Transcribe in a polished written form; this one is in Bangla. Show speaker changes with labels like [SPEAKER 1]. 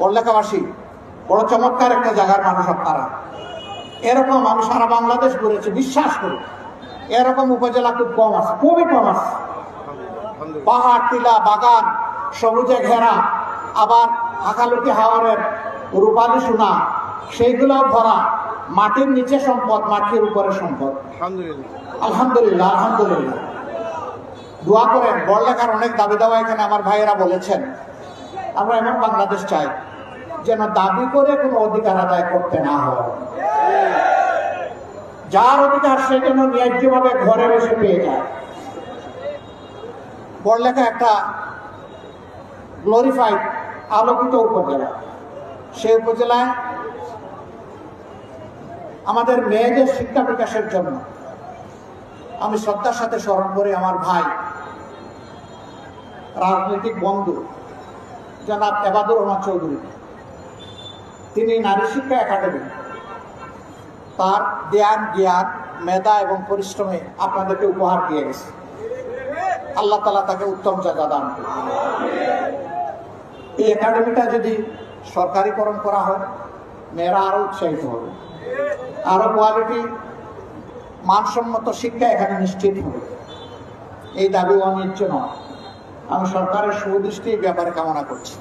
[SPEAKER 1] বড়লেখাবাসী বড় চমৎকার একটা জায়গার মানুষ আপনারা। এরকম আমি সারা বাংলাদেশ ঘুরেছি, বিশ্বাস করি এরকম উপজেলা খুব কম আছে, খুবই কম আছে। পাহাড়, টিলা, বাগান, সবুজে ঘেরা, আবার হাকালুকি হাওরের রূপালী সোনা সেইগুলো ভরা, মাটির নিচে সম্পদ, মাটির উপরে সম্পদ। আলহামদুলিল্লাহ, আলহামদুলিল্লাহ। দোয়া করেন। বড়লেখার অনেক দাবি দাওয়া এখানে আমার ভাইয়েরা বলেছেন। আমরা এমন বাংলাদেশ চাই যেন দাবি করে কোনো অধিকার আদায় করতে না হয়। যার অধিকার সে যেন ন্যায্যভাবে ঘরে বসে পেয়ে যায়। বড়লেখা একটা গ্লোরিফাইড, আলোকিত উপজেলা। সেই উপজেলায় আমাদের মেয়েদের শিক্ষা বিকাশের জন্য আমি শ্রদ্ধার সাথে স্মরণ করি আমার ভাই, রাজনৈতিক বন্ধু জনাব এবাদুর রহমান চৌধুরী। তিনি নারী শিক্ষা একাডেমি তার জ্ঞান, মেধা এবং পরিশ্রমে আপনাদেরকে উপহার দিয়ে গেছে। আল্লাহ তাআলা তাকে উত্তম জাযা দান করুন। এই একাডেমিটা যদি সরকারিকরণ করা হয়, মেয়েরা আরো উৎসাহিত হবে, আরো কোয়ালিটি মানসম্মত শিক্ষা এখানে নিশ্চিত হবে। এই দাবি অনিচ্ছ নয়। আমি সরকারের সুদৃষ্টি ব্যাপারে কামনা করছি।